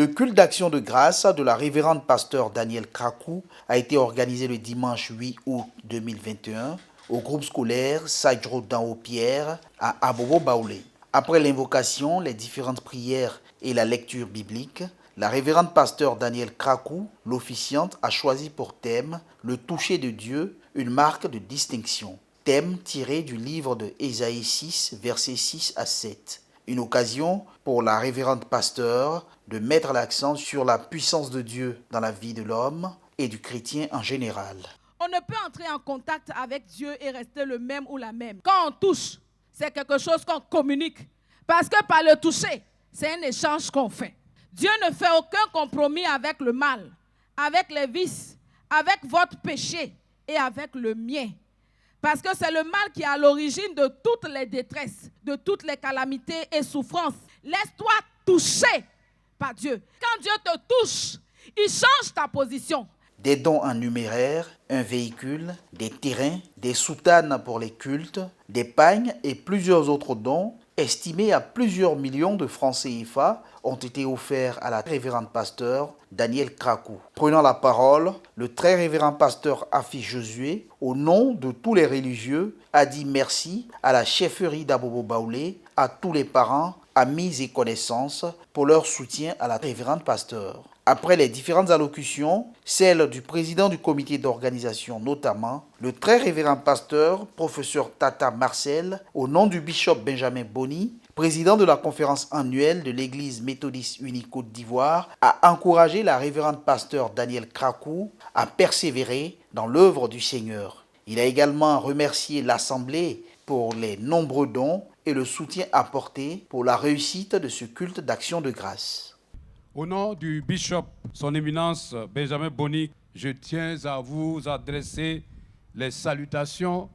Le culte d'action de grâce de la révérende pasteur Daniel Krakou a été organisé le dimanche 8 août 2021 au groupe scolaire Sajro Danho-Pierre à Abobo Baoulé. Après l'invocation, les différentes prières et la lecture biblique, la révérende pasteur Daniel Krakou, l'officiante, a choisi pour thème le toucher de Dieu, une marque de distinction. Thème tiré du livre de Ésaïe 6, versets 6 à 7. Une occasion pour la révérende pasteur de mettre l'accent sur la puissance de Dieu dans la vie de l'homme et du chrétien en général. On ne peut entrer en contact avec Dieu et rester le même ou la même. Quand on touche, c'est quelque chose qu'on communique. Parce que par le toucher, c'est un échange qu'on fait. Dieu ne fait aucun compromis avec le mal, avec les vices, avec votre péché et avec le mien. Parce que c'est le mal qui est à l'origine de toutes les détresses, de toutes les calamités et souffrances. Laisse-toi toucher par Dieu. Quand Dieu te touche, il change ta position. Des dons en numéraire, un véhicule, des terrains, des soutanes pour les cultes, des pagnes et plusieurs autres dons, estimés à plusieurs millions de francs CFA, ont été offerts à la révérende pasteur Daniel Krakou. Prenant la parole, le très révérend pasteur Afi Josué, au nom de tous les religieux, a dit merci à la chefferie d'Abobo Baoulé, à tous les parents, amis et connaissances pour leur soutien à la révérende pasteur. Après les différentes allocutions, celle du président du comité d'organisation notamment, le très révérend pasteur, professeur Tata Marcel, au nom du bishop Benjamin Boni, président de la conférence annuelle de l'Église méthodiste unie Côte d'Ivoire, a encouragé la révérende pasteur Daniel Krakou à persévérer dans l'œuvre du Seigneur. Il a également remercié l'Assemblée pour les nombreux dons et le soutien apporté pour la réussite de ce culte d'action de grâce. Au nom du bishop, son éminence Benjamin Boni, je tiens à vous adresser les salutations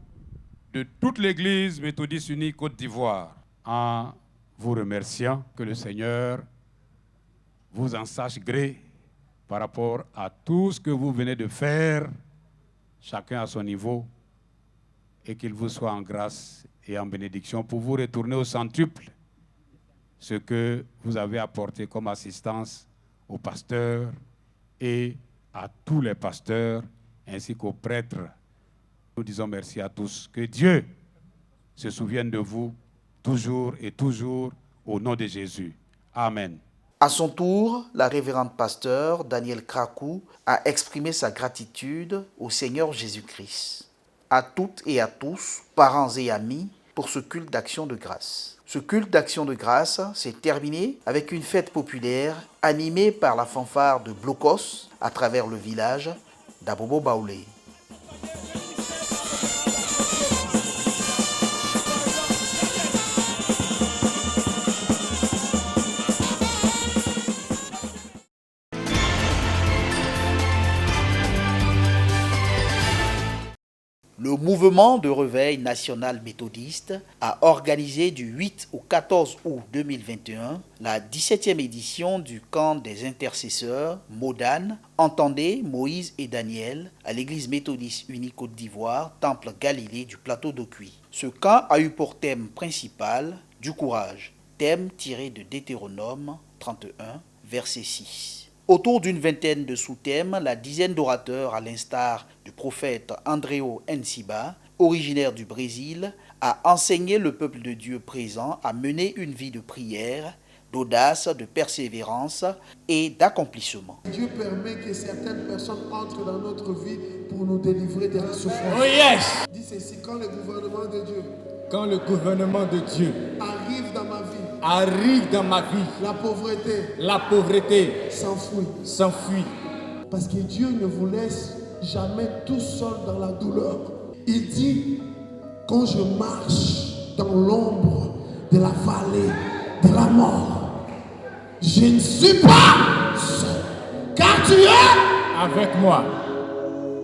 de toute l'Église méthodiste unie Côte d'Ivoire en vous remerciant que le Seigneur vous en sache gré par rapport à tout ce que vous venez de faire, chacun à son niveau, et qu'il vous soit en grâce et en bénédiction pour vous retourner au centuple ce que vous avez apporté comme assistance aux pasteurs et à tous les pasteurs ainsi qu'aux prêtres. Nous disons merci à tous. Que Dieu se souvienne de vous toujours et toujours au nom de Jésus. Amen. À son tour, la révérende pasteur Daniel Krakou a exprimé sa gratitude au Seigneur Jésus-Christ. À toutes et à tous, parents et amis, pour ce culte d'action de grâce. Ce culte d'action de grâce s'est terminé avec une fête populaire animée par la fanfare de Blocos à travers le village d'Abobo Baoulé. Le mouvement de réveil national méthodiste a organisé du 8 au 14 août 2021 la 17e édition du camp des intercesseurs Modane, Entendez Moïse et Daniel à l'église méthodiste unie Côte d'Ivoire, Temple Galilée du plateau d'Ocuy. Ce camp a eu pour thème principal du courage, thème tiré de Deutéronome 31, verset 6. Autour d'une vingtaine de sous-thèmes, la dizaine d'orateurs, à l'instar du prophète Andréo Nsiba, originaire du Brésil, a enseigné le peuple de Dieu présent à mener une vie de prière, d'audace, de persévérance et d'accomplissement. Dieu permet que certaines personnes entrent dans notre vie pour nous délivrer de la souffrance. Oh yes! Dis ceci, quand le gouvernement de Dieu arrive dans ma vie, la pauvreté s'enfuit. Parce que Dieu ne vous laisse jamais tout seul dans la douleur. Il dit, quand je marche dans l'ombre de la vallée de la mort, je ne suis pas seul, car tu es avec moi.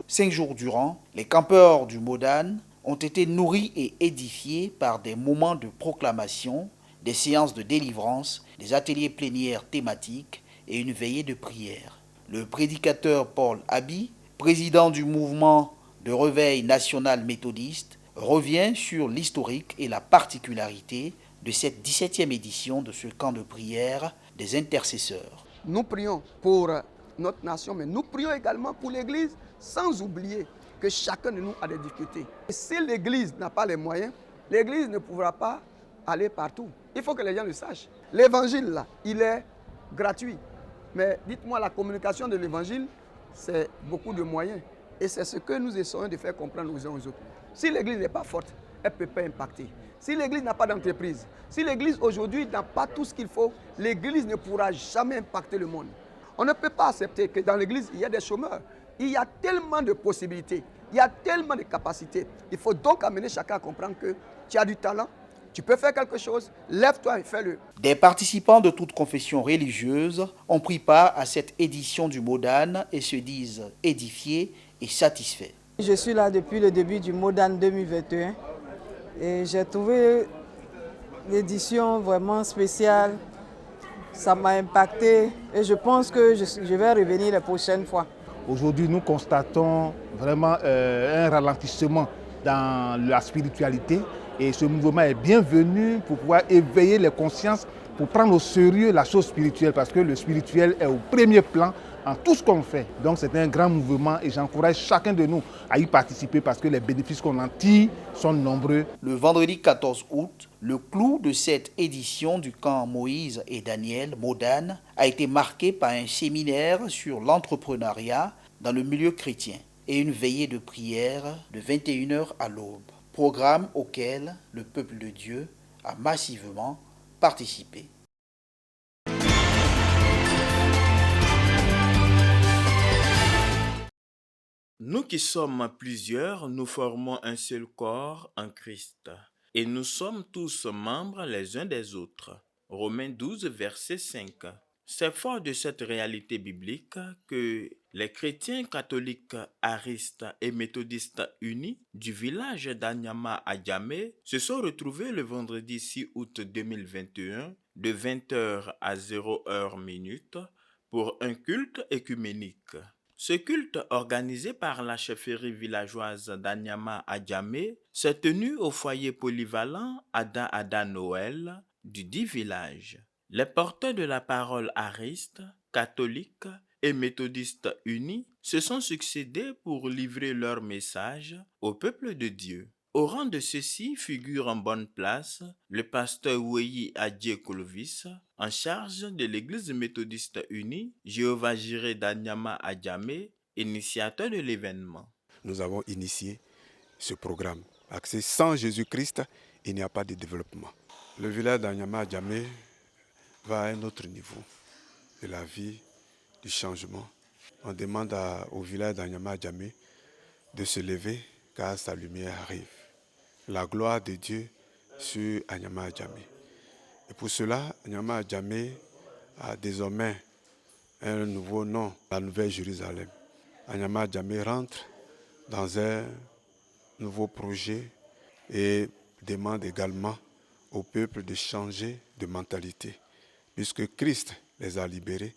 5 jours durant, les campeurs du Modane ont été nourris et édifiés par des moments de proclamation, des séances de délivrance, des ateliers plénières thématiques et une veillée de prière. Le prédicateur Paul Abi, président du mouvement de réveil national méthodiste, revient sur l'historique et la particularité de cette 17e édition de ce camp de prière des intercesseurs. nous prions pour notre nation, mais nous prions également pour l'Église, sans oublier que chacun de nous a des difficultés. Et si l'Église n'a pas les moyens, l'Église ne pourra pas aller partout. Il faut que les gens le sachent. L'évangile, là, il est gratuit. Mais dites-moi, la communication de l'évangile, c'est beaucoup de moyens. Et c'est ce que nous essayons de faire comprendre aux uns aux autres. Si l'Église n'est pas forte, elle ne peut pas impacter. Si l'Église n'a pas d'entreprise, si l'Église aujourd'hui n'a pas tout ce qu'il faut, l'Église ne pourra jamais impacter le monde. On ne peut pas accepter que dans l'Église, il y a des chômeurs. Il y a tellement de possibilités, il y a tellement de capacités. Il faut donc amener chacun à comprendre que tu as du talent, tu peux faire quelque chose, lève-toi et fais-le. Des participants de toutes confessions religieuses ont pris part à cette édition du Modane et se disent édifiés et satisfaits. Je suis là depuis le début du Modane 2021 et j'ai trouvé l'édition vraiment spéciale. Ça m'a impacté et je pense que je vais revenir les prochaines fois. Aujourd'hui, nous constatons vraiment un ralentissement dans la spiritualité et ce mouvement est bienvenu pour pouvoir éveiller les consciences, pour prendre au sérieux la chose spirituelle parce que le spirituel est au premier plan en tout ce qu'on fait. Donc c'est un grand mouvement et j'encourage chacun de nous à y participer parce que les bénéfices qu'on en tire sont nombreux. Le vendredi 14 août, le clou de cette édition du camp Moïse et Daniel Modane a été marqué par un séminaire sur l'entrepreneuriat dans le milieu chrétien et une veillée de prière de 21h à l'aube, programme auquel le peuple de Dieu a massivement participé. Nous qui sommes plusieurs, nous formons un seul corps en Christ, et nous sommes tous membres les uns des autres. Romains 12, verset 5. C'est fort de cette réalité biblique que les chrétiens catholiques, aristes et méthodistes unis du village d'Anyama à Djamé se sont retrouvés le vendredi 6 août 2021 de 20h à 0h pour un culte œcuménique. Ce culte, organisé par la chefferie villageoise d'Anyama à Djamé, s'est tenu au foyer polyvalent Ada Noël du dit village. Les porteurs de la parole aristes, catholiques et méthodistes unis se sont succédés pour livrer leur message au peuple de Dieu. Au rang de ceux-ci figure en bonne place le pasteur Weyi Adje Kolovis, en charge de l'église méthodiste unie, Jéhovah Jireh d'Anyama à Djamé, initiateur de l'événement. Nous avons initié ce programme. Axé sans Jésus-Christ, il n'y a pas de développement. Le village d'Anyama à Djamé va à un autre niveau de la vie, du changement. On demande au village d'Anyama à Djamé de se lever car sa lumière arrive. La gloire de Dieu sur Anyama à Djamé. Et pour cela, Anyama à Djamé a désormais un nouveau nom, la Nouvelle Jérusalem. Anyama à Djamé rentre dans un nouveau projet et demande également au peuple de changer de mentalité, puisque Christ les a libérés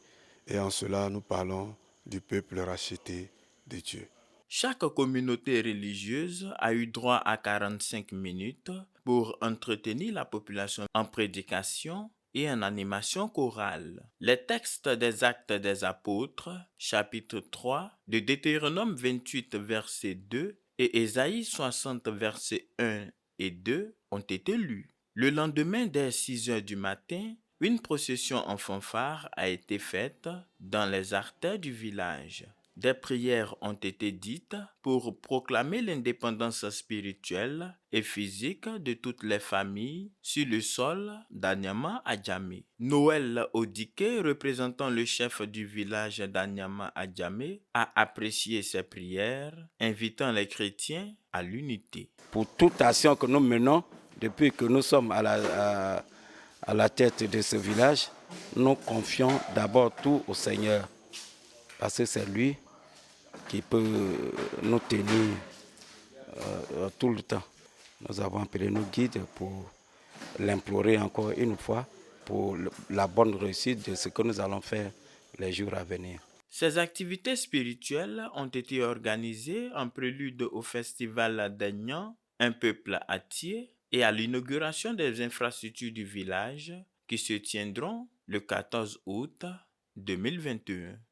et en cela nous parlons du peuple racheté de Dieu. Chaque communauté religieuse a eu droit à 45 minutes pour entretenir la population en prédication et en animation chorale. Les textes des Actes des Apôtres, chapitre 3, de Deutéronome 28, verset 2 et Ésaïe 60, verset 1 et 2 ont été lus. Le lendemain, dès 6 heures du matin, une procession en fanfare a été faite dans les artères du village. Des prières ont été dites pour proclamer l'indépendance spirituelle et physique de toutes les familles sur le sol d'Anyama à Djamé. Noël Odike, représentant le chef du village d'Anyama à Djamé, a apprécié ces prières, invitant les chrétiens à l'unité. Pour toute action que nous menons, depuis que nous sommes à la tête de ce village, nous confions d'abord tout au Seigneur. Parce que c'est lui qui peut nous tenir tout le temps. Nous avons appelé nos guides pour l'implorer encore une fois pour la bonne réussite de ce que nous allons faire les jours à venir. Ces activités spirituelles ont été organisées en prélude au festival d'Aignan, un peuple attié, et à l'inauguration des infrastructures du village qui se tiendront le 14 août 2021.